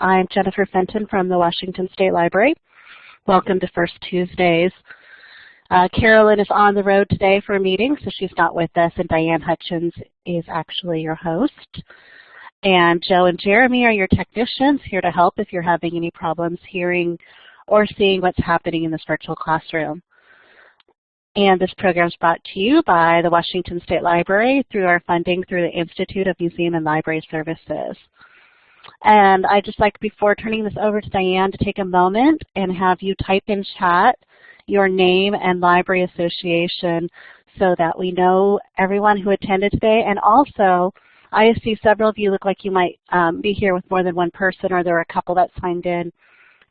I'm Jennifer Fenton from the Washington State Library. Welcome to First Tuesdays. Carolyn is on the road today for a meeting, so she's not with us, and Diane Hutchins is actually your host. And Joe and Jeremy are your technicians here to help if you're having any problems hearing or seeing what's happening in this virtual classroom. And this program is brought to you by the Washington State Library through our funding through the Institute of Museum and Library Services. And I'd just like, before turning this over to Diane, to take a moment and have you type in chat your name and library association so that we know everyone who attended today. And also, I see several of you look like you might be here with more than one person, or there are a couple that signed in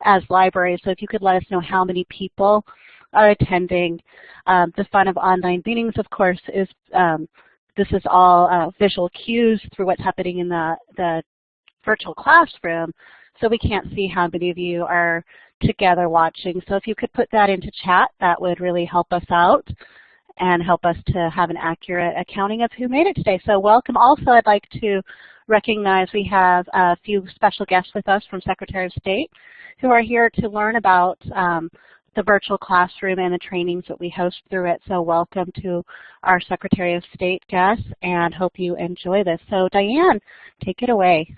as libraries. So if you could let us know how many people are attending. The fun of online meetings, of course, is this is all visual cues through what's happening in the virtual classroom, so we can't see how many of you are together watching. So if you could put that into chat, that would really help us out and help us to have an accurate accounting of who made it today. So welcome. Also, I'd like to recognize we have a few special guests with us from Secretary of State who are here to learn about the virtual classroom and the trainings that we host through it. So welcome to our Secretary of State guests, and hope you enjoy this. So Diane, take it away.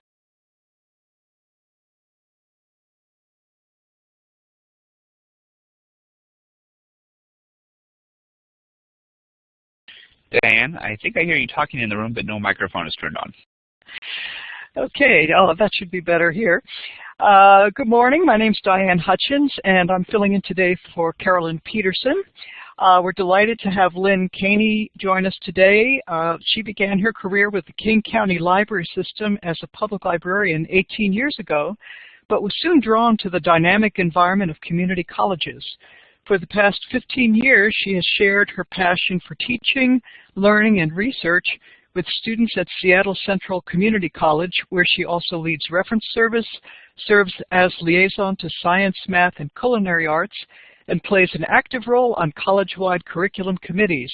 Diane, I think I hear you talking in the room, but no microphone is turned on. Okay, that should be better here. Good morning, my name's Diane Hutchins, and I'm filling in today for Carolyn Peterson. We're delighted to have Lynn Kanne join us today. She began her career with the King County Library System as a public librarian 18 years ago, but was soon drawn to the dynamic environment of community colleges. For the past 15 years, she has shared her passion for teaching, learning, and research with students at Seattle Central Community College, where she also leads reference service, serves as liaison to science, math, and culinary arts, and plays an active role on college-wide curriculum committees.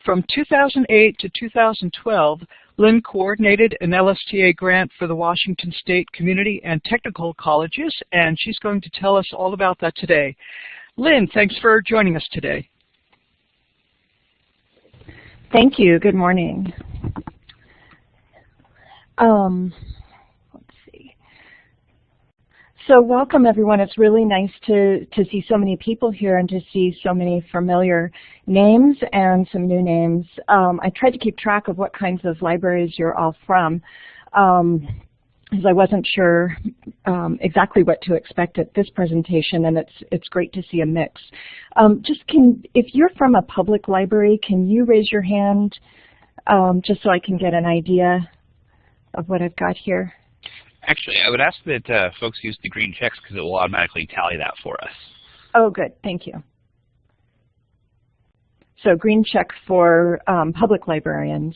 From 2008 to 2012, Lynn coordinated an LSTA grant for the Washington State Community and Technical Colleges, and she's going to tell us all about that today. Lynn, thanks for joining us today. Thank you. Good morning. Let's see. So welcome, everyone. It's really nice to see so many people here and to see so many familiar names and some new names. I tried to keep track of what kinds of libraries you're all from, because I wasn't sure exactly what to expect at this presentation, and it's great to see a mix. If you're from a public library, can you raise your hand just so I can get an idea of what I've got here? Actually, I would ask that folks use the green checks because it will automatically tally that for us. Oh, good. Thank you. So green check for public librarians.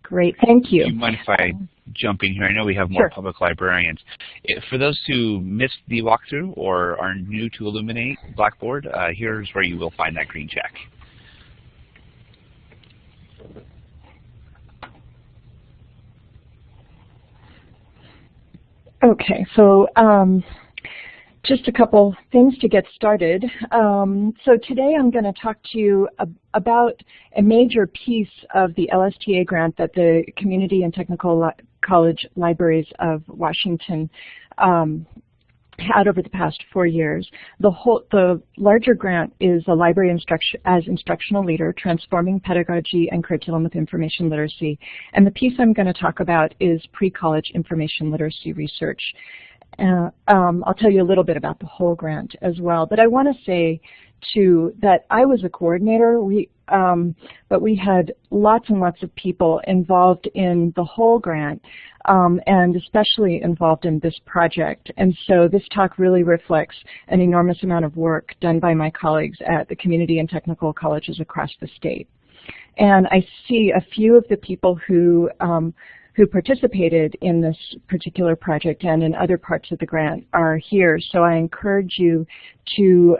Great, thank you. Do you mind if I jump in here? I know we have more Sure. public librarians. For those who missed the walkthrough or are new to Illuminate Blackboard, here's where you will find that green check. Okay, so just a couple things to get started. So today I'm going to talk to you about a major piece of the LSTA grant that the Community and Technical College Libraries of Washington had over the past 4 years. The larger grant is a library as instructional leader, transforming pedagogy and curriculum with information literacy. And the piece I'm going to talk about is pre-college information literacy research. I'll tell you a little bit about the whole grant as well, but I want to say too that I was a coordinator, but we had lots and lots of people involved in the whole grant, and especially involved in this project. And so this talk really reflects an enormous amount of work done by my colleagues at the community and technical colleges across the state. And I see a few of the people who participated in this particular project and in other parts of the grant are here. So I encourage you to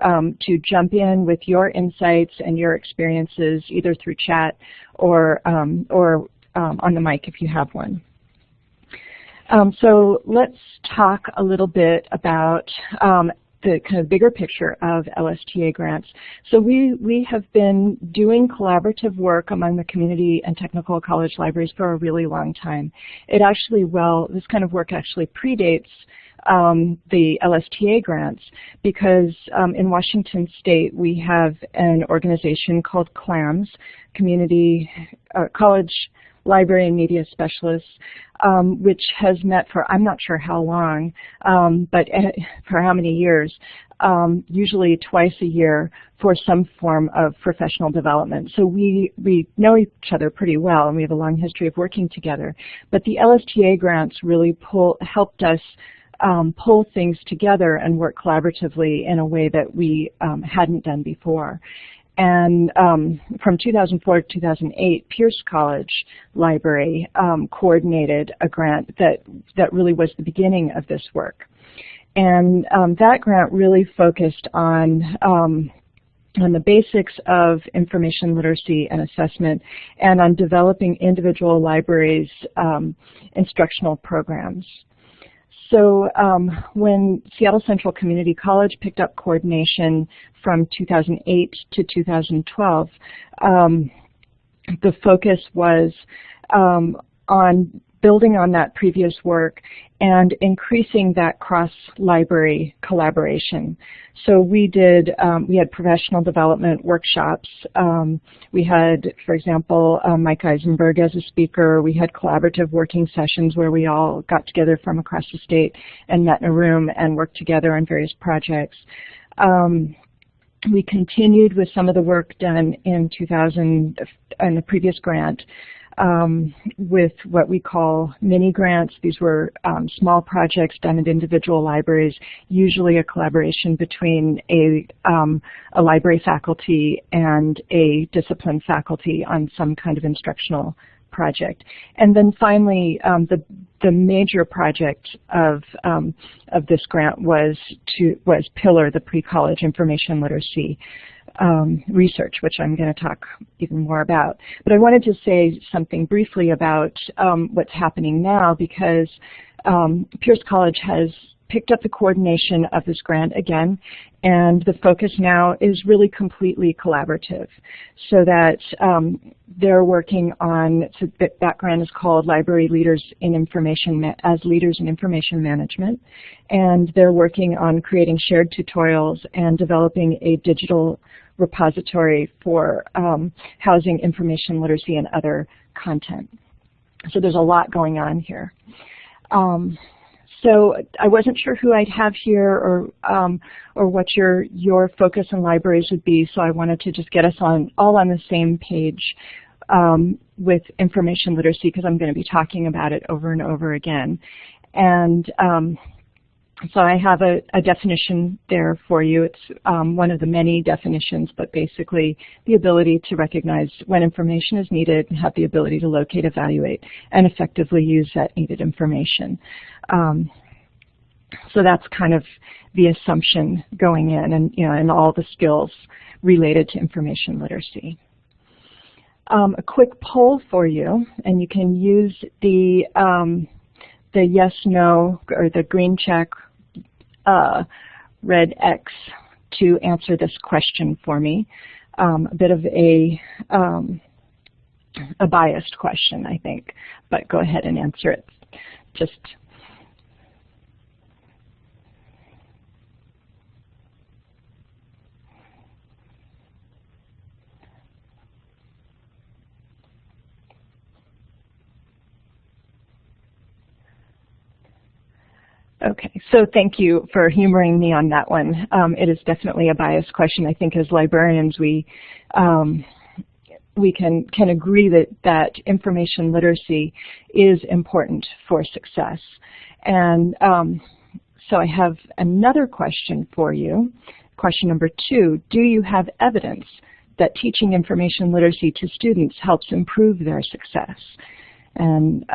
jump in with your insights and your experiences either through chat or on the mic if you have one. So let's talk a little bit about the kind of bigger picture of LSTA grants. So we have been doing collaborative work among the community and technical college libraries for a really long time. It actually, this kind of work actually predates the LSTA grants, because in Washington State we have an organization called CLAMS, Community College Library and Media Specialists, which has met for I'm not sure how long, but for how many years, usually twice a year for some form of professional development. So we know each other pretty well, and we have a long history of working together. But the LSTA grants really helped us pull things together and work collaboratively in a way that we hadn't done before. And from 2004 to 2008, Pierce College Library coordinated a grant that really was the beginning of this work. And that grant really focused on the basics of information literacy and assessment, and on developing individual libraries' instructional programs. So when Seattle Central Community College picked up coordination from 2008 to 2012, the focus was on building on that previous work and increasing that cross-library collaboration. So we had professional development workshops. We had, for example, Mike Eisenberg as a speaker. We had collaborative working sessions where we all got together from across the state and met in a room and worked together on various projects. We continued with some of the work done in 2000 in the previous grant, with what we call mini grants. These were small projects done at individual libraries, usually a collaboration between a library faculty and a discipline faculty on some kind of instructional project. And then finally, the major project of this grant was Pillar, the pre-college information literacy research, which I'm going to talk even more about. But I wanted to say something briefly about what's happening now, because Pierce College has picked up the coordination of this grant again, and the focus now is really completely collaborative, so that they're working on, so that grant is called Library Leaders in Information, as Leaders in Information Management, and they're working on creating shared tutorials and developing a digital repository for housing information literacy and other content. So there's a lot going on here. So I wasn't sure who I'd have here, or what your focus on libraries would be, so I wanted to just get us all on the same page with information literacy, because I'm going to be talking about it over and over again. And so I have a definition there for you. It's one of the many definitions, but basically the ability to recognize when information is needed and have the ability to locate, evaluate, and effectively use that needed information. So that's kind of the assumption going in, and all the skills related to information literacy. A quick poll for you, and you can use the yes, no, or the green check, red X to answer this question for me. A bit of a biased question, I think, but go ahead and answer it. Okay, so thank you for humoring me on that one. It is definitely a biased question. I think as librarians we can agree that information literacy is important for success. And so I have another question for you. Question number 2, do you have evidence that teaching information literacy to students helps improve their success? And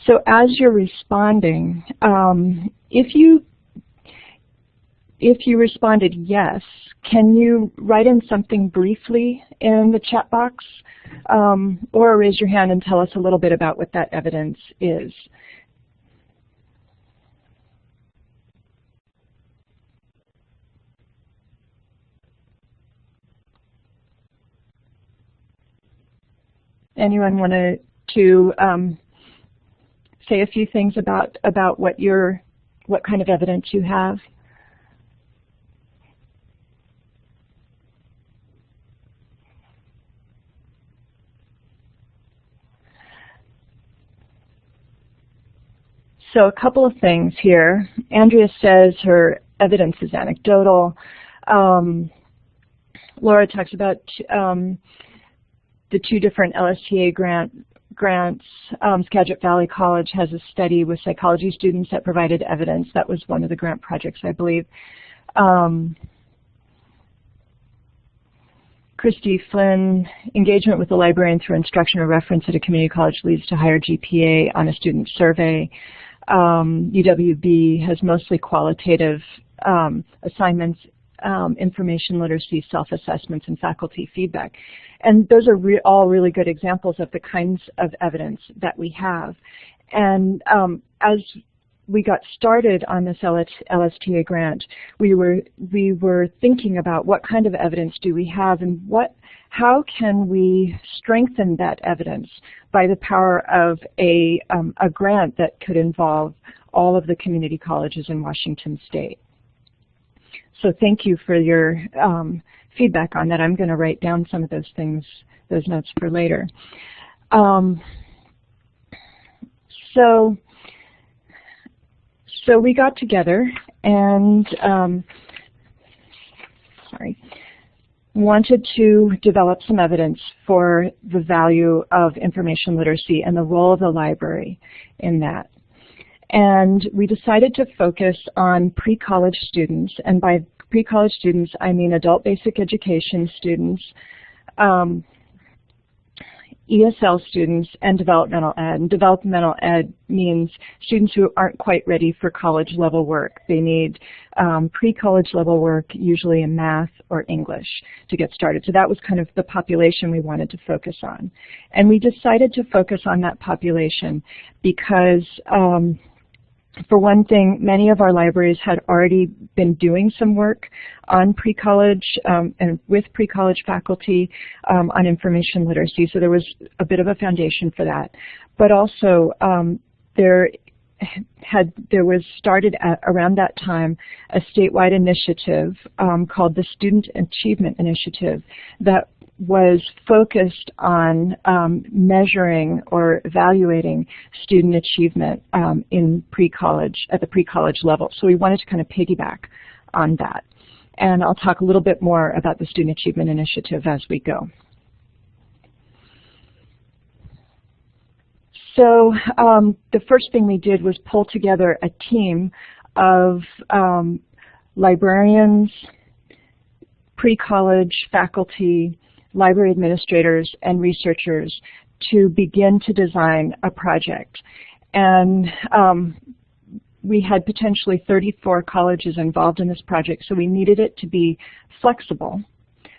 So as you're responding, if you responded yes, can you write in something briefly in the chat box, or raise your hand and tell us a little bit about what that evidence is? Anyone want to say a few things about what kind of evidence you have? So a couple of things here. Andrea says her evidence is anecdotal. Laura talks about the two different LSTA grants. Skagit Valley College has a study with psychology students that provided evidence. That was one of the grant projects, I believe. Christy Flynn, engagement with the librarian through instructional reference at a community college leads to higher GPA on a student survey. UWB has mostly qualitative assignments, information literacy, self-assessments, and faculty feedback. And those are all really good examples of the kinds of evidence that we have. And as we got started on this LSTA grant, we were thinking about what kind of evidence do we have, and how can we strengthen that evidence by the power of a grant that could involve all of the community colleges in Washington State. So thank you for your feedback on that. I'm going to write down some of those things, those notes for later. So we got together and wanted to develop some evidence for the value of information literacy and the role of the library in that. And we decided to focus on pre-college students, and by pre-college students I mean adult basic education students, ESL students, and developmental ed. And developmental ed means students who aren't quite ready for college level work. They need pre-college level work, usually in math or English, to get started. So that was kind of the population we wanted to focus on. And we decided to focus on that population because for one thing, many of our libraries had already been doing some work on pre-college and with pre-college faculty on information literacy, so there was a bit of a foundation for that. But also, there was started around that time a statewide initiative called the Student Achievement Initiative that was focused on measuring or evaluating student achievement in pre-college, at the pre-college level. So we wanted to kind of piggyback on that. And I'll talk a little bit more about the Student Achievement Initiative as we go. So the first thing we did was pull together a team of librarians, pre-college faculty, library administrators, and researchers to begin to design a project. And we had potentially 34 colleges involved in this project, so we needed it to be flexible.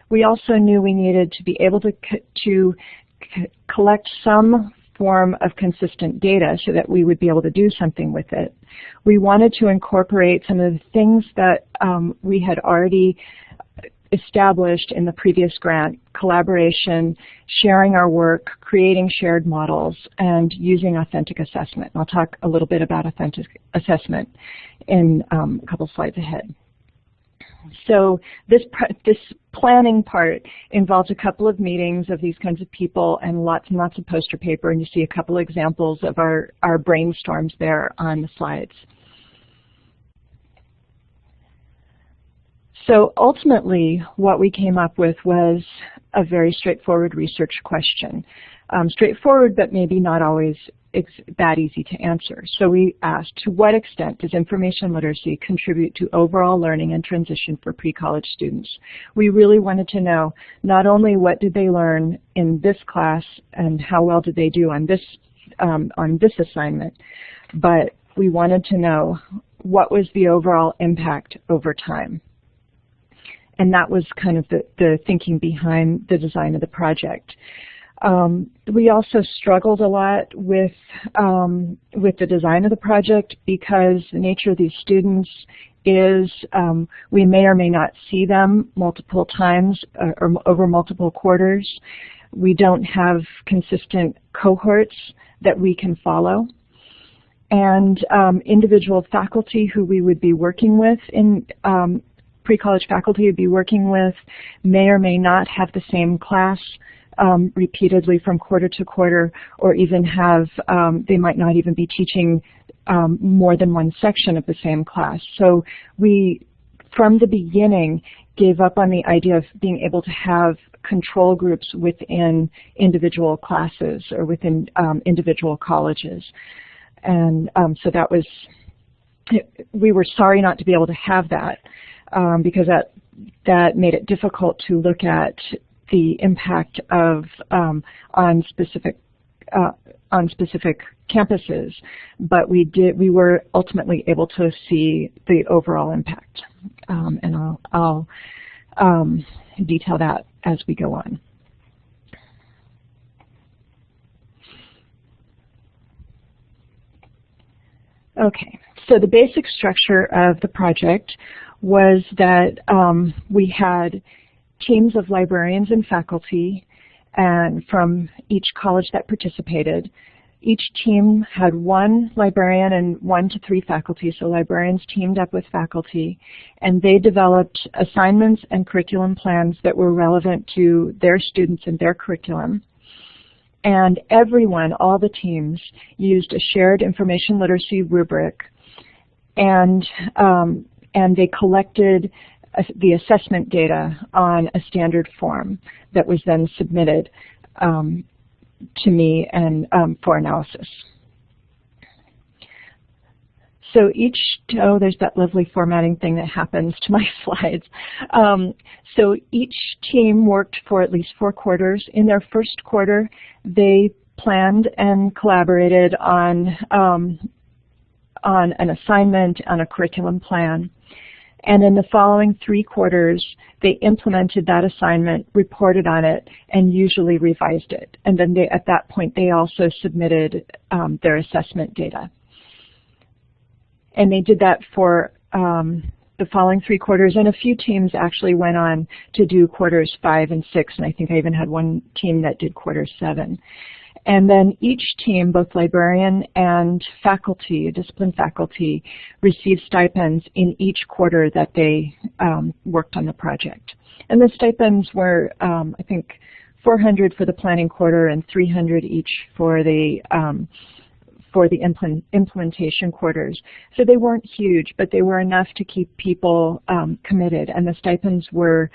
We also knew we needed to be able to collect some form of consistent data so that we would be able to do something with it. We wanted to incorporate some of the things that we had already established in the previous grant: collaboration, sharing our work, creating shared models, and using authentic assessment. And I'll talk a little bit about authentic assessment in a couple slides ahead. So this planning part involves a couple of meetings of these kinds of people and lots of poster paper, and you see a couple examples of our brainstorms there on the slides. So ultimately, what we came up with was a very straightforward research question. Straightforward, but maybe not always that easy to answer. So we asked, to what extent does information literacy contribute to overall learning and transition for pre-college students? We really wanted to know not only what did they learn in this class and how well did they do on this on this assignment, but we wanted to know what was the overall impact over time. And that was kind of the thinking behind the design of the project. We also struggled a lot with the design of the project because the nature of these students is we may or may not see them multiple times or over multiple quarters. We don't have consistent cohorts that we can follow. And individual faculty who we would be working with in pre-college faculty would be working with may or may not have the same class repeatedly from quarter to quarter, or even have, they might not even be teaching more than one section of the same class. So we, from the beginning, gave up on the idea of being able to have control groups within individual classes or within individual colleges. And so that was, we were sorry not to be able to have that because that made it difficult to look at the impact of on specific campuses, but we were ultimately able to see the overall impact, and I'll detail that as we go on. Okay, so the basic structure of the project was that we had teams of librarians and faculty and from each college that participated. Each team had one librarian and 1 to 3 faculty, so librarians teamed up with faculty, and they developed assignments and curriculum plans that were relevant to their students and their curriculum. And everyone, all the teams, used a shared information literacy rubric, and they collected the assessment data on a standard form that was then submitted to me and for analysis. So each, oh, there's that lovely formatting thing that happens to my slides. So each team worked for at least 4 quarters. In their first quarter, they planned and collaborated on an assignment, on a curriculum plan. And in the following 3 quarters, they implemented that assignment, reported on it, and usually revised it. And then at that point, they also submitted their assessment data. And they did that for the following 3 quarters, and a few teams actually went on to do quarters 5 and 6, and I think I even had one team that did quarter 7. And then each team, both librarian and faculty, discipline faculty, received stipends in each quarter that they worked on the project. And the stipends were, I think, $400 for the planning quarter and $300 each for the implementation quarters. So they weren't huge, but they were enough to keep people committed, and the stipends were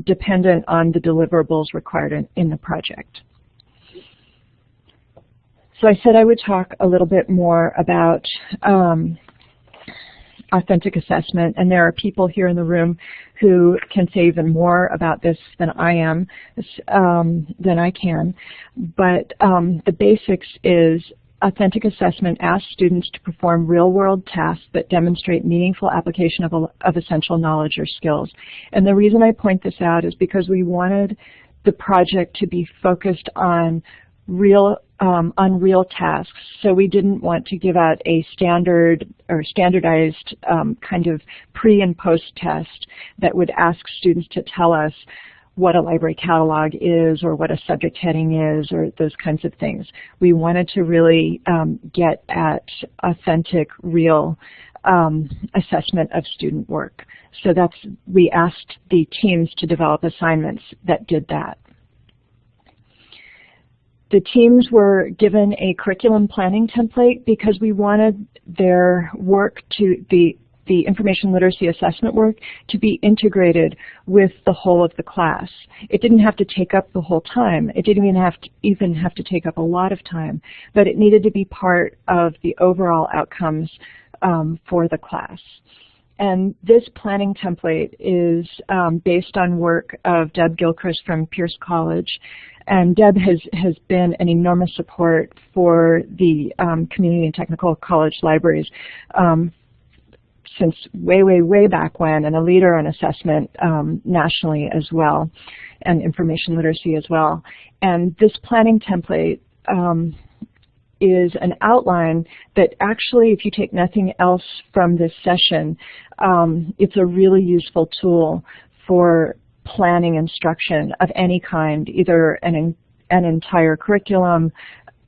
dependent on the deliverables required in the project. So I said I would talk a little bit more about authentic assessment, and there are people here in the room who can say even more about this than I can. But the basics is authentic assessment asks students to perform real-world tasks that demonstrate meaningful application of essential knowledge or skills. And the reason I point this out is because we wanted the project to be focused on real tasks. So we didn't want to give out a standard or standardized kind of pre and post test that would ask students to tell us what a library catalog is or what a subject heading is or those kinds of things. We wanted to really get at authentic, real assessment of student work. So we asked the teams to develop assignments that did that. The teams were given a curriculum planning template because we wanted their work to the information literacy assessment work to be integrated with the whole of the class. It didn't have to take up the whole time. It didn't even have to take up a lot of time, but it needed to be part of the overall outcomes for the class. And this planning template is based on work of Deb Gilchrist from Pierce College. And Deb has been an enormous support for the community and technical college libraries since way back when, and a leader on assessment nationally as well, and information literacy as well. And this planning template is an outline that actually, if you take nothing else from this session, it's a really useful tool for planning instruction of any kind, either an entire curriculum,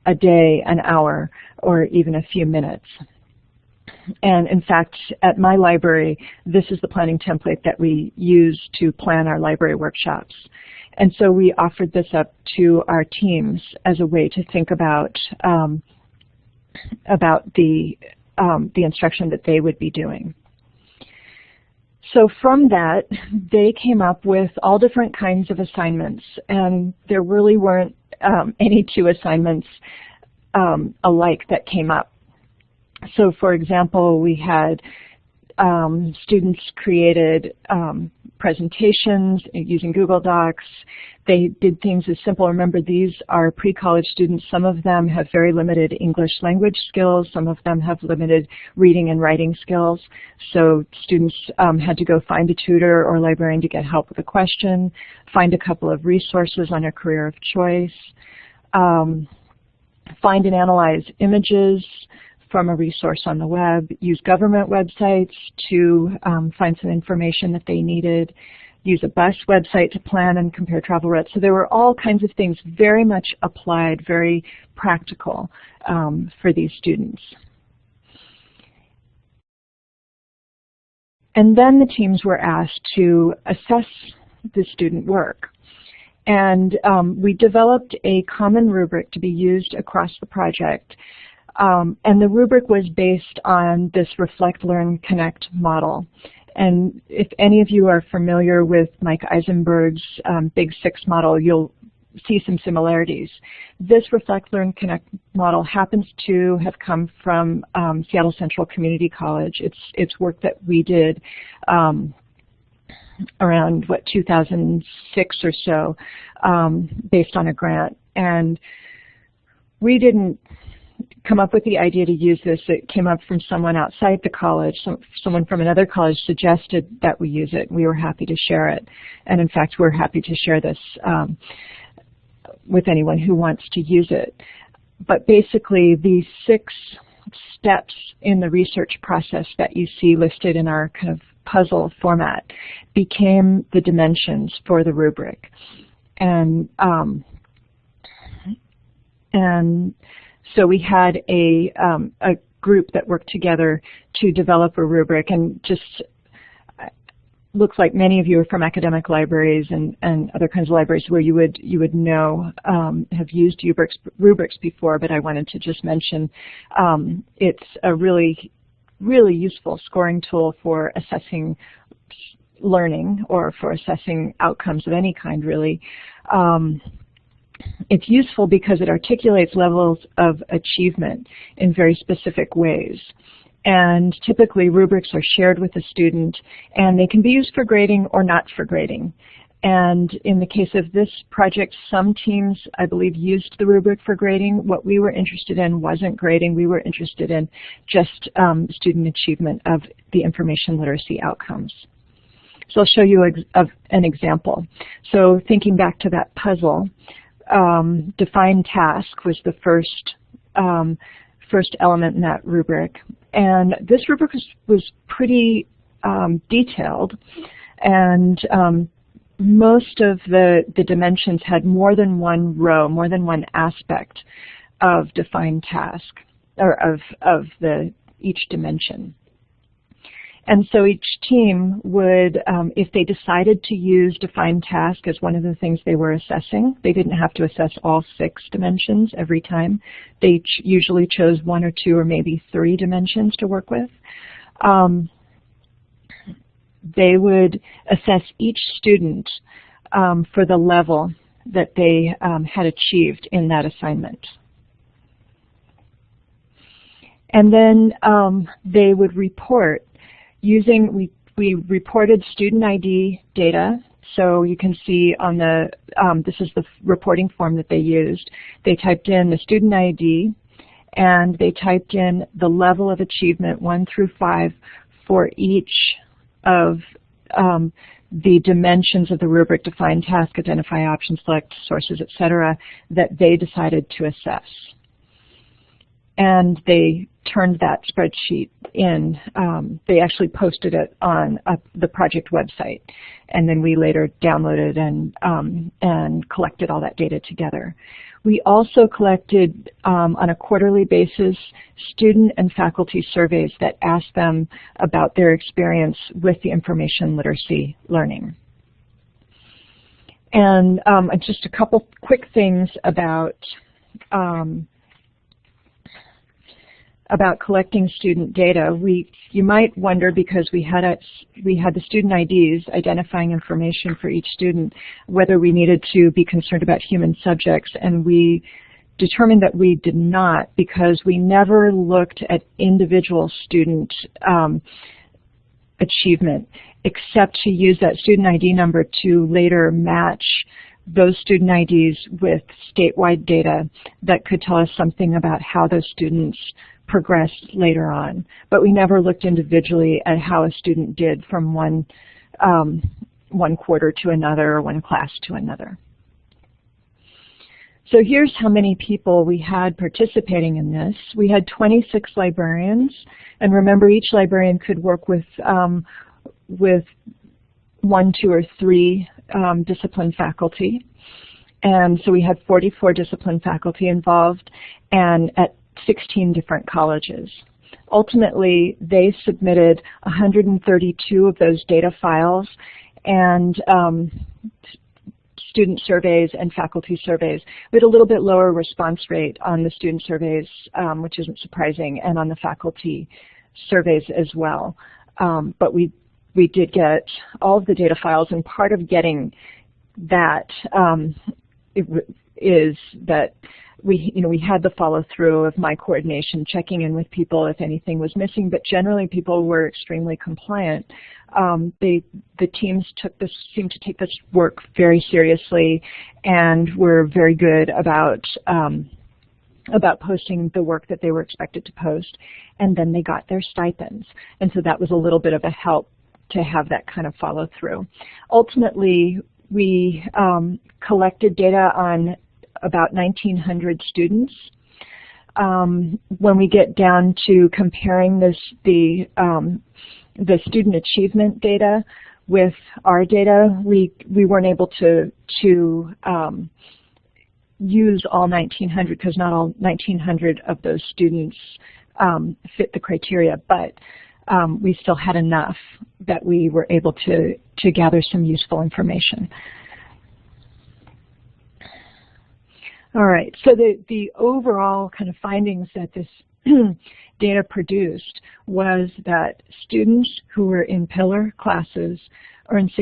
a day, an hour, or even a few minutes. And in fact, at my library, this is the planning template that we use to plan our library workshops. And so we offered this up to our teams as a way to think about the instruction that they would be doing. So from that, they came up with all different kinds of assignments, and there really weren't any two assignments alike that came up. So for example, we had students created presentations using Google Docs. They did things as simple. Remember, these are pre-college students. Some of them have very limited English language skills. Some of them have limited reading and writing skills. So students had to go find a tutor or librarian to get help with a question, find a couple of resources on a career of choice, find and analyze images from a resource on the web, use government websites to find some information that they needed, use a bus website to plan and compare travel routes. So there were all kinds of things very much applied, very practical for these students. And then the teams were asked to assess the student work. And we developed a common rubric to be used across the project. And the rubric was based on this Reflect, Learn, Connect model. And if any of you are familiar with Mike Eisenberg's Big Six model, you'll see some similarities. This Reflect, Learn, Connect model happens to have come from Seattle Central Community College. It's work that we did around, 2006 or so, based on a grant. And we didn't come up with the idea to use this. It came up from someone outside the college. Someone from another college suggested that we use it. We were happy to share it. And in fact, we're happy to share this with anyone who wants to use it. But basically, the 6 steps in the research process that you see listed in our kind of puzzle format became the dimensions for the rubric. And so we had a group that worked together to develop a rubric, and just looks like many of you are from academic libraries and other kinds of libraries where you would know, have used rubrics before, but I wanted to just mention it's a really useful scoring tool for assessing learning or for assessing outcomes of any kind, really. It's useful because it articulates levels of achievement in very specific ways. And typically rubrics are shared with the student, and they can be used for grading or not for grading. And in the case of this project, some teams, I believe, used the rubric for grading. What we were interested in wasn't grading. We were interested in just student achievement of the information literacy outcomes. So I'll show you an example. So thinking back to that puzzle, define task was the first element in that rubric. And this rubric was pretty detailed, and most of the dimensions had more than one row, more than one aspect of defined task, or of each dimension. And so each team would, if they decided to use defined task as one of the things they were assessing, they didn't have to assess all 6 dimensions every time. They usually chose 1 or 2 or maybe 3 dimensions to work with. They would assess each student for the level that they had achieved in that assignment. And then they would report We reported student ID data. So you can see on the, this is the reporting form that they used. They typed in the student ID, and they typed in the level of achievement 1 through 5 for each of the dimensions of the rubric: define task, identify options, select sources, etc., that they decided to assess. And they turned that spreadsheet in. They actually posted it on the project website, and then we later downloaded and collected all that data together. We also collected, on a quarterly basis, student and faculty surveys that asked them about their experience with the information literacy learning. And just a couple quick things about collecting student data. You might wonder, because we had the student IDs identifying information for each student, whether we needed to be concerned about human subjects, and we determined that we did not, because we never looked at individual student achievement, except to use that student ID number to later match those student IDs with statewide data that could tell us something about how those students progressed later on. But we never looked individually at how a student did from one quarter to another, or one class to another. So here's how many people we had participating in this. We had 26 librarians, and remember, each librarian could work with 1, 2, or 3 discipline faculty. And so we had 44 discipline faculty involved, and at 16 different colleges. Ultimately, they submitted 132 of those data files, and student surveys and faculty surveys. We had a little bit lower response rate on the student surveys, which isn't surprising, and on the faculty surveys as well. But we did get all of the data files, and part of getting that is that we had the follow-through of my coordination, checking in with people if anything was missing, but generally people were extremely compliant. The teams seemed to take this work very seriously, and were very good about posting the work that they were expected to post, and then they got their stipends. And so that was a little bit of a help to have that kind of follow-through. Ultimately, we collected data on about 1,900 students. When we get down to comparing the student achievement data with our data, we weren't able to use all 1,900, because not all 1,900 of those students fit the criteria, but we still had enough that we were able to gather some useful information. All right, so the overall kind of findings that this data produced was that students who were in pillar classes earned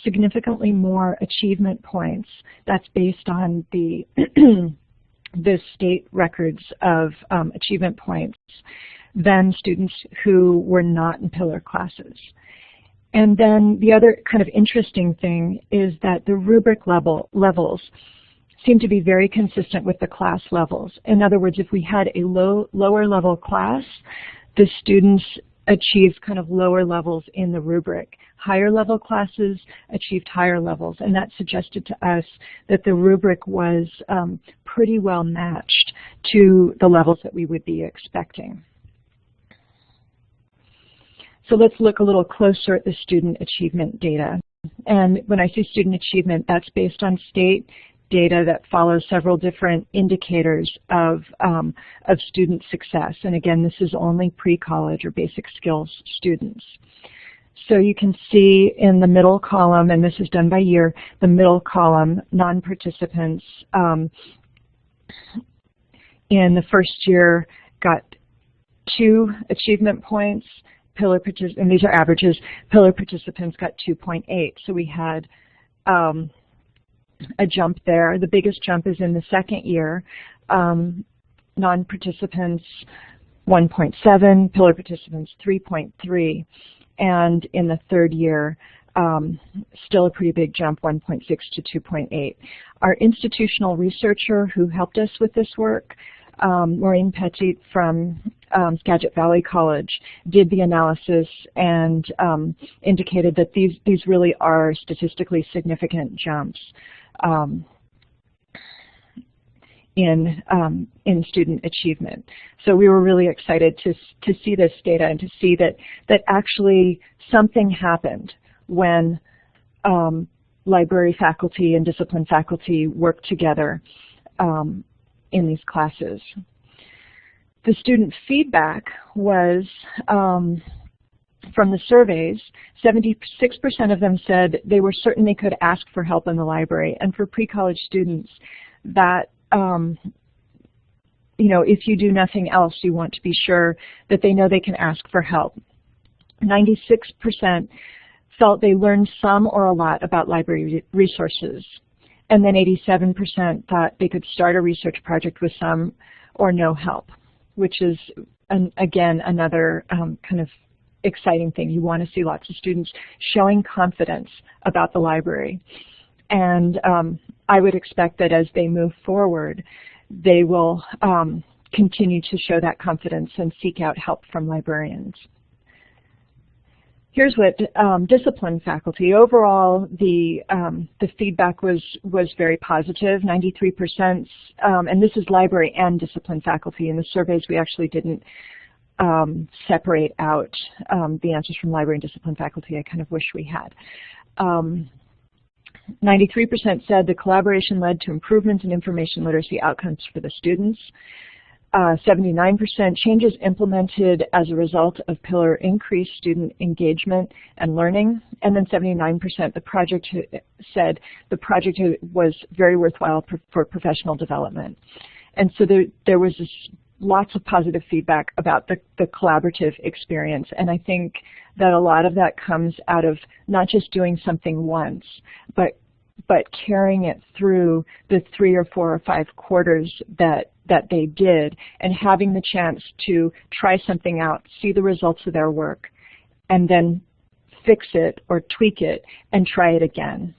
significantly more achievement points. That's based on the the state records of achievement points than students who were not in pillar classes. And then the other kind of interesting thing is that the rubric levels seem to be very consistent with the class levels. In other words, if we had a lower level class, the students achieved kind of lower levels in the rubric. Higher level classes achieved higher levels, and that suggested to us that the rubric was pretty well matched to the levels that we would be expecting. So let's look a little closer at the student achievement data. And when I say student achievement, that's based on state data that follows several different indicators of student success. And again, this is only pre-college or basic skills students. So you can see in the middle column, and this is done by year, the middle column, non-participants in the first year got 2 achievement points. Pillar participants, and these are averages, pillar participants got 2.8. So we had a jump there. The biggest jump is in the second year. Non-participants 1.7, pillar participants 3.3. and in the third year, still a pretty big jump, 1.6 to 2.8. Our institutional researcher who helped us with this work, Maureen Petit from Skagit Valley College, did the analysis and indicated that these really are statistically significant jumps in student achievement. So we were really excited to see this data and to see that actually something happened when library faculty and discipline faculty worked together in these classes. The student feedback was from the surveys, 76% of them said they were certain they could ask for help in the library. And for pre-college students, that if you do nothing else, you want to be sure that they know they can ask for help. 96% felt they learned some or a lot about library resources. And then 87% thought they could start a research project with some or no help, which is, again, another kind of exciting thing. You want to see lots of students showing confidence about the library. And I would expect that as they move forward, they will continue to show that confidence and seek out help from librarians. Here's what discipline faculty. Overall, the feedback was very positive, 93%, and this is library and discipline faculty. In the surveys, we actually didn't separate out the answers from library and discipline faculty. I kind of wish we had. 93% said the collaboration led to improvements in information literacy outcomes for the students. 79% changes implemented as a result of Pillar increased student engagement and learning. And then 79% the project said the project was very worthwhile for professional development. And so there was lots of positive feedback about the collaborative experience. And I think that a lot of that comes out of not just doing something once, but carrying it through the 3 or 4 or 5 quarters that they did, and having the chance to try something out, see the results of their work, and then fix it or tweak it and try it again.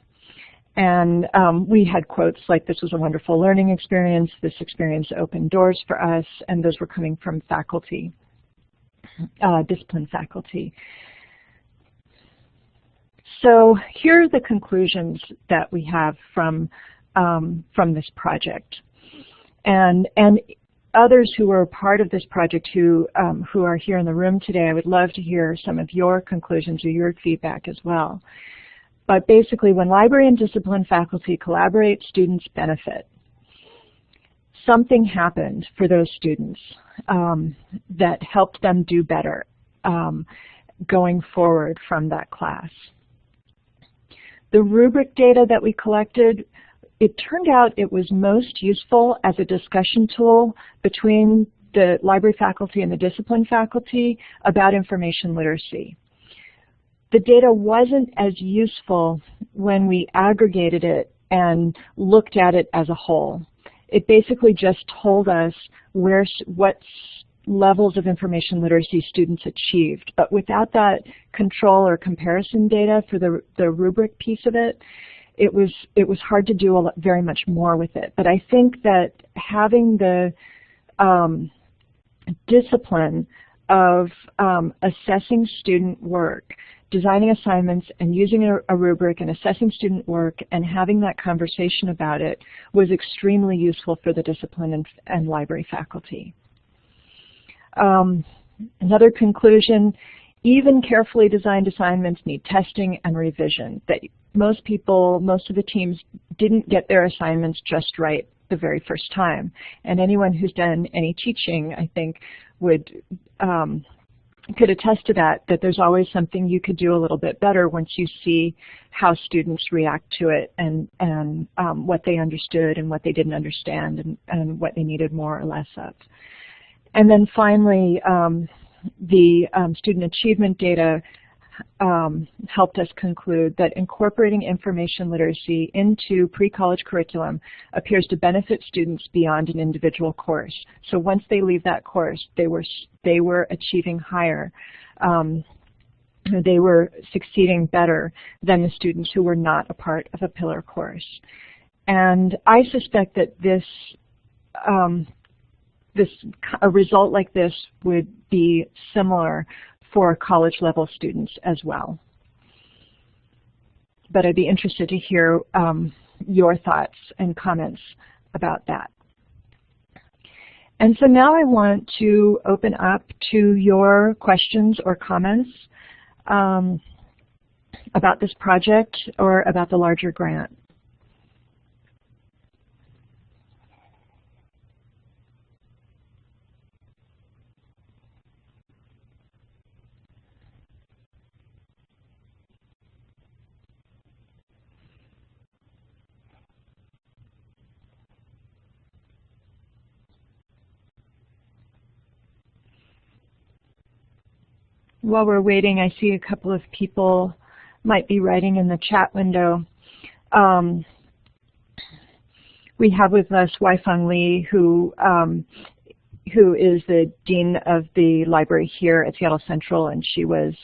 And we had quotes like, "This was a wonderful learning experience, this experience opened doors for us," and those were coming from faculty, discipline faculty. So here are the conclusions that we have from this project. And others who are part of this project who are here in the room today, I would love to hear some of your conclusions or your feedback as well. But basically, when library and discipline faculty collaborate, students benefit. Something happened for those students that helped them do better going forward from that class. The rubric data that we collected, it turned out it was most useful as a discussion tool between the library faculty and the discipline faculty about information literacy. The data wasn't as useful when we aggregated it and looked at it as a whole. It basically just told us what levels of information literacy students achieved. But without that control or comparison data for the rubric piece of it, it was hard to do very much more with it. But I think that having the discipline of assessing student work, designing assignments and using a rubric and assessing student work and having that conversation about it was extremely useful for the discipline and library faculty. Another conclusion, even carefully designed assignments need testing and revision. That most of the teams didn't get their assignments just right the very first time. And anyone who's done any teaching, I think, could attest to that there's always something you could do a little bit better once you see how students react to it and what they understood and what they didn't understand and what they needed more or less of. And then finally, the student achievement data helped us conclude that incorporating information literacy into pre-college curriculum appears to benefit students beyond an individual course. So once they leave that course, they were achieving higher they were succeeding better than the students who were not a part of a pillar course. And I suspect that a result like this would be similar for college-level students as well. But I'd be interested to hear your thoughts and comments about that. And so now I want to open up to your questions or comments about this project or about the larger grant. While we're waiting, I see a couple of people might be writing in the chat window. We have with us Wai-Feng Lee, who is the Dean of the library here at Seattle Central, and she was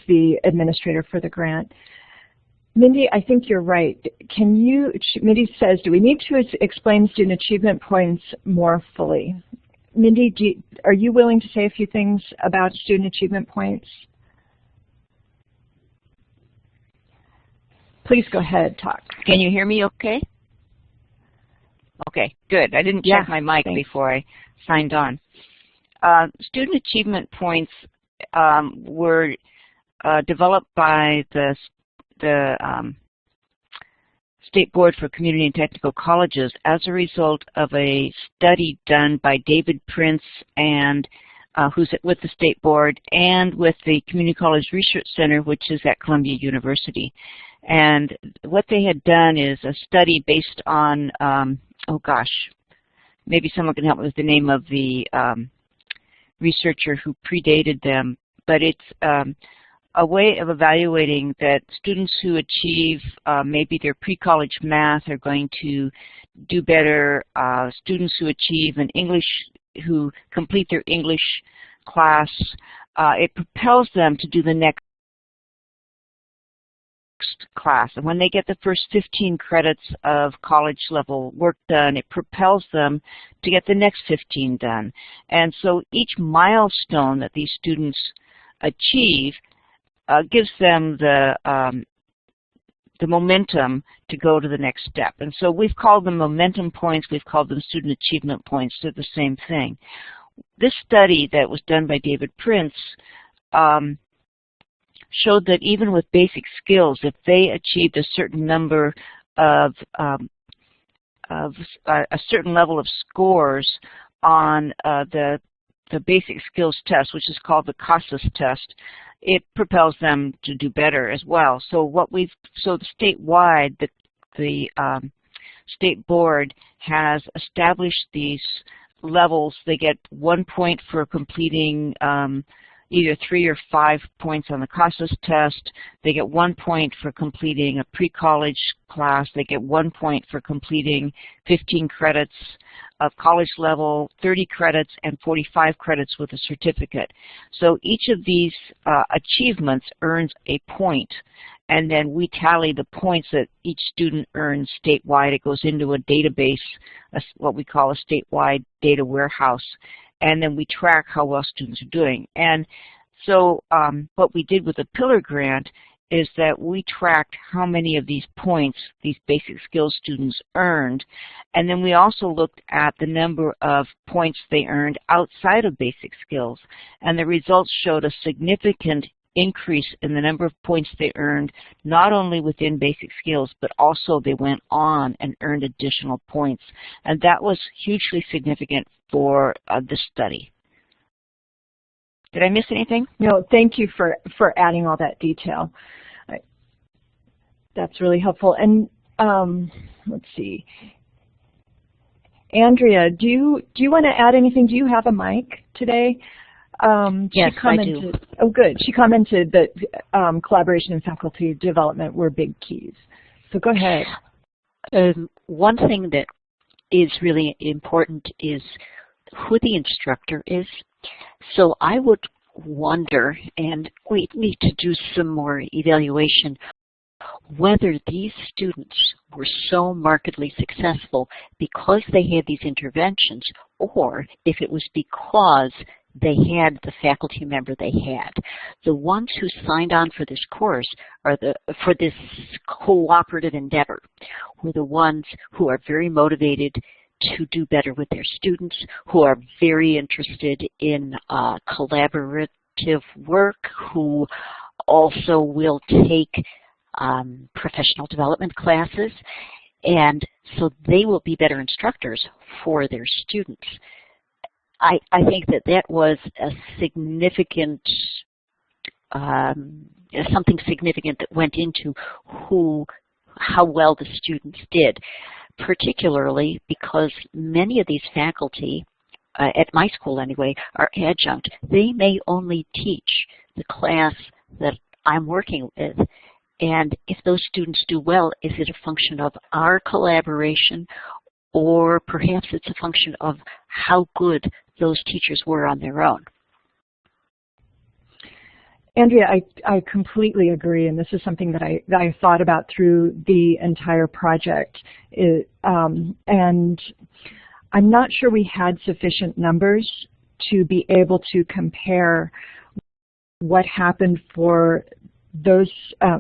the administrator for the grant. Mindy, I think you're right. Mindy says, do we need to explain student achievement points more fully? Mindy, are you willing to say a few things about student achievement points? Please go ahead, talk. Can you hear me okay? Okay, good. I didn't check my mic before I signed on. Student achievement points were developed by the State Board for Community and Technical Colleges as a result of a study done by David Prince, and who's with the State Board, and with the Community College Research Center, which is at Columbia University. And what they had done is a study based on, oh gosh, maybe someone can help me with the name of the researcher who predated them, but it's a way of evaluating that students who achieve maybe their pre-college math are going to do better. Students who achieve who complete their English class, it propels them to do the next class. And when they get the first 15 credits of college level work done, it propels them to get the next 15 done. And so each milestone that these students achieve gives them the momentum to go to the next step. And so we've called them momentum points, we've called them student achievement points. They're the same thing. This study that was done by David Prince showed that even with basic skills, if they achieved a certain number of a certain level of scores on the basic skills test, which is called the CASAS test, it propels them to do better as well. So statewide, the State Board has established these levels. They get 1 point for completing either 3 or 5 points on the CASAS test. They get 1 point for completing a pre-college class. They get 1 point for completing 15 credits of college level, 30 credits, and 45 credits with a certificate. So each of these achievements earns a point, and then we tally the points that each student earns statewide. It goes into a database, what we call a statewide data warehouse, and then we track how well students are doing. And so what we did with the Pillar Grant is that we tracked how many of these points these basic skills students earned, and then we also looked at the number of points they earned outside of basic skills, and the results showed a significant increase in the number of points they earned, not only within basic skills, but also they went on and earned additional points. And that was hugely significant for this study. Did I miss anything? No, thank you for adding all that detail. That's really helpful. And let's see. Andrea, do you want to add anything? Do you have a mic today? Yes, I do. Oh, good. She commented that collaboration and faculty development were big keys. So go ahead. One thing that is really important is who the instructor is. So I would wonder, and we need to do some more evaluation, whether these students were so markedly successful because they had these interventions, or if it was because they had the faculty member they had. The ones who signed on for this course, for this cooperative endeavor, were the ones who are very motivated to do better with their students, who are very interested in collaborative work, who also will take professional development classes, and so they will be better instructors for their students. I think that was a significant, something significant that went into how well the students did, particularly because many of these faculty, at my school anyway, are adjunct. They may only teach the class that I'm working with. And if those students do well, is it a function of our collaboration, or perhaps it's a function of how good those teachers were on their own? Andrea, I completely agree, and this is something that I thought about through the entire project. And I'm not sure we had sufficient numbers to be able to compare what happened for those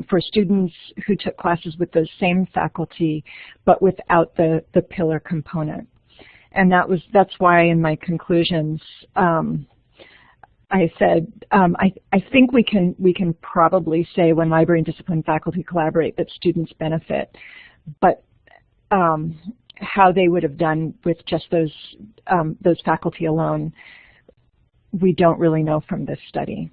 for students who took classes with those same faculty, but without the pillar component. And that's why in my conclusions I said I think we can probably say when library and discipline faculty collaborate that students benefit, but how they would have done with just those faculty alone, we don't really know from this study.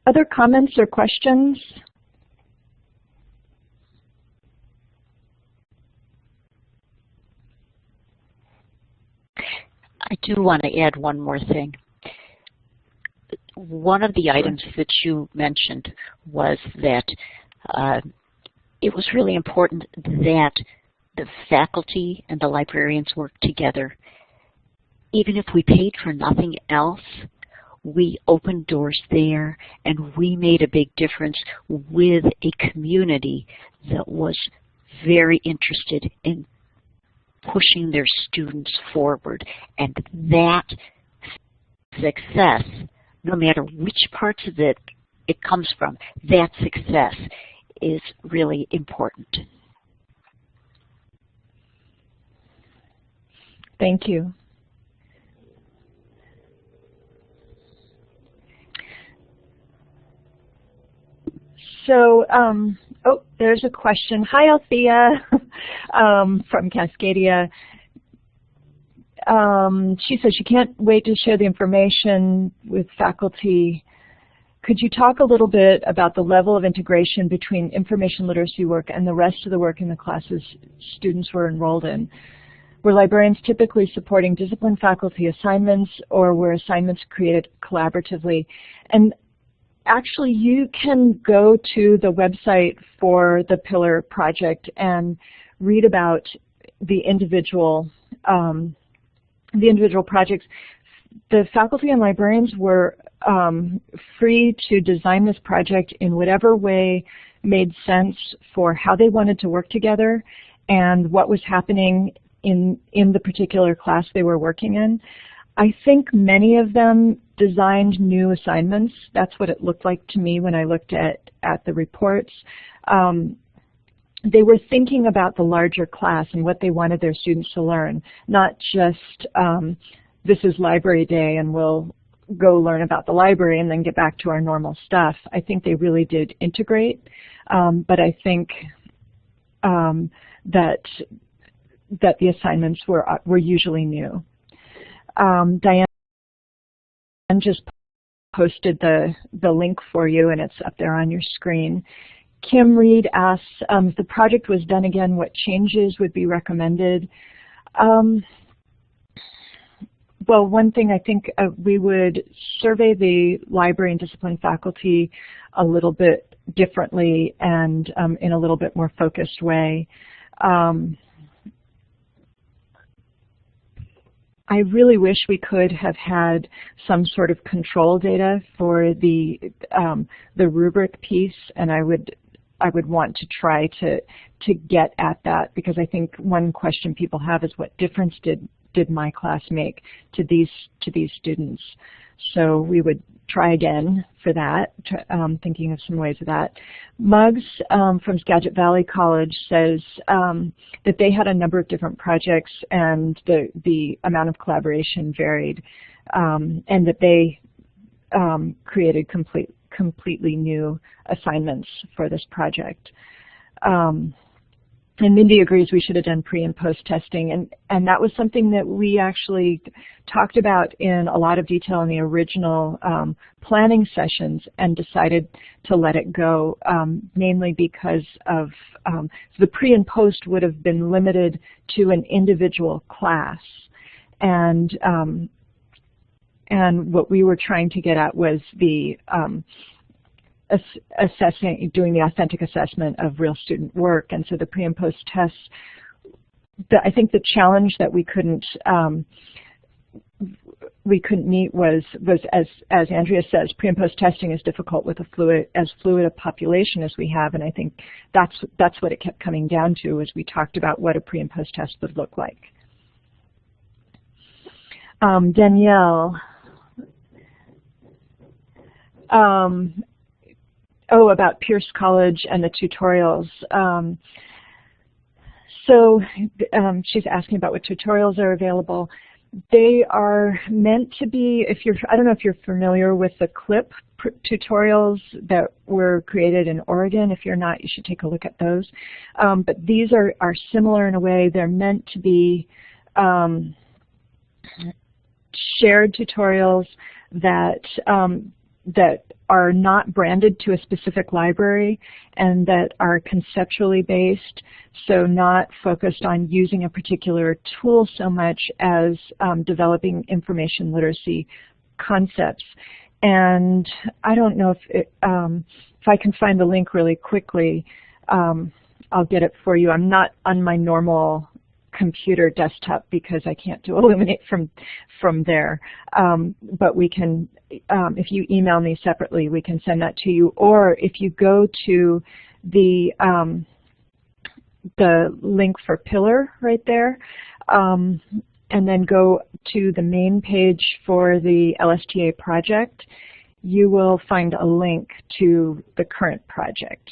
Other comments or questions? I do want to add one more thing. One of the items that you mentioned was that it was really important that the faculty and the librarians work together. Even if we paid for nothing else, we opened doors there, and we made a big difference with a community that was very interested in pushing their students forward. And that success, no matter which parts of it comes from, that success is really important. Thank you. So, oh, there's a question. Hi, Althea, from Cascadia. She says she can't wait to share the information with faculty. Could you talk a little bit about the level of integration between information literacy work and the rest of the work in the classes students were enrolled in? Were librarians typically supporting discipline faculty assignments, or were assignments created collaboratively? And actually, you can go to the website for the Pillar project and read about the individual projects. The faculty and librarians were free to design this project in whatever way made sense for how they wanted to work together and what was happening in the particular class they were working in. I think many of them designed new assignments. That's what it looked like to me when I looked at the reports. They were thinking about the larger class and what they wanted their students to learn, not just this is library day and we'll go learn about the library and then get back to our normal stuff. I think they really did integrate, but I think that the assignments were usually new. Diane just posted the link for you, and it's up there on your screen. Kim Reed asks, if the project was done again, what changes would be recommended? Well, one thing I think we would survey the library and discipline faculty a little bit differently and in a little bit more focused way. I really wish we could have had some sort of control data for the rubric piece, and I would want to try to get at that, because I think one question people have is, what difference did my class make to these students? So we would try again for that, thinking of some ways of that. Muggs from Skagit Valley College says that they had a number of different projects and the amount of collaboration varied, and that they created completely new assignments for this project. And Mindy agrees we should have done pre and post testing, and that was something that we actually talked about in a lot of detail in the original planning sessions, and decided to let it go, mainly because of the pre and post would have been limited to an individual class, and what we were trying to get at was the doing the authentic assessment of real student work. And so the pre and post tests, I think the challenge that we couldn't meet was as Andrea says, pre and post testing is difficult with as fluid a population as we have, and I think that's what it kept coming down to as we talked about what a pre and post test would look like. Danielle. About Pierce College and the tutorials. She's asking about what tutorials are available. They are meant to be, I don't know if you're familiar with the CLIP tutorials that were created in Oregon. If you're not, you should take a look at those. But these are similar in a way. They're meant to be shared tutorials that are not branded to a specific library, and that are conceptually based, so not focused on using a particular tool so much as developing information literacy concepts. And I don't know if I can find the link really quickly, I'll get it for you. I'm not on my normal computer desktop because I can't do Illuminate from there. But we can, if you email me separately, we can send that to you. Or if you go to the link for Pillar right there, and then go to the main page for the LSTA project, you will find a link to the current project.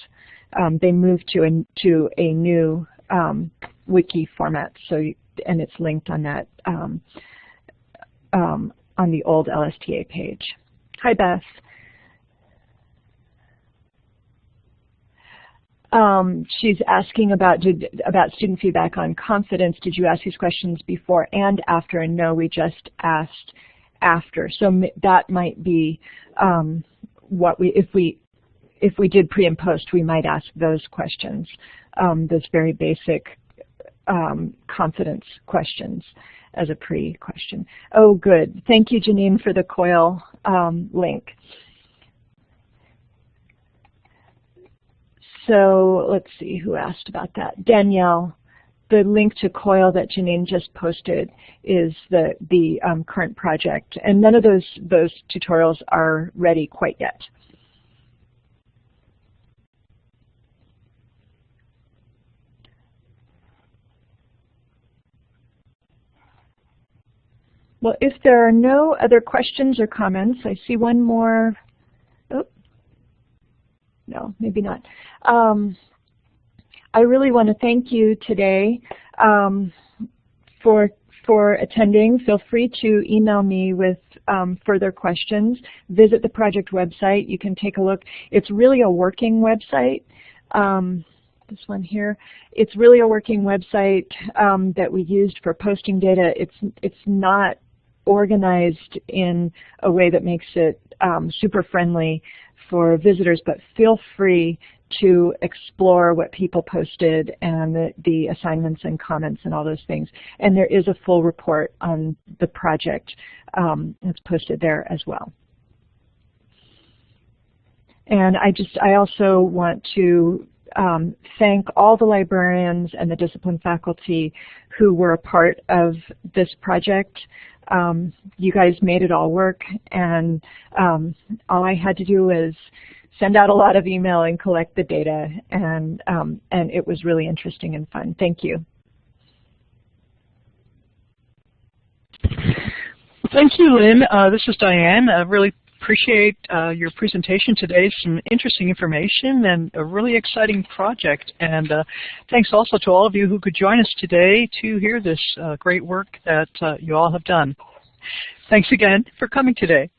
They moved to a new wiki format, and it's linked on that on the old LSTA page. Hi, Beth. She's asking about student feedback on confidence. Did you ask these questions before and after? And no, we just asked after. So that might be what if we did pre and post, we might ask those questions, those very basic confidence questions as a pre-question. Oh, good. Thank you, Janine, for the COIL link. So let's see who asked about that. Danielle, the link to COIL that Janine just posted is the current project, and none of those tutorials are ready quite yet. Well, if there are no other questions or comments, I see one more. Oh, no, maybe not. I really want to thank you today for attending. Feel free to email me with further questions. Visit the project website. You can take a look. It's really a working website. This one here. It's really a working website that we used for posting data. It's not organized in a way that makes it super friendly for visitors, but feel free to explore what people posted and the assignments and comments and all those things. And there is a full report on the project that's posted there as well. And I also want to thank all the librarians and the discipline faculty who were a part of this project. You guys made it all work, and all I had to do was send out a lot of email and collect the data, and it was really interesting and fun. Thank you. Thank you, Lynn. This is Diane. I really appreciate your presentation today. Some interesting information and a really exciting project. And thanks also to all of you who could join us today to hear this great work that you all have done. Thanks again for coming today.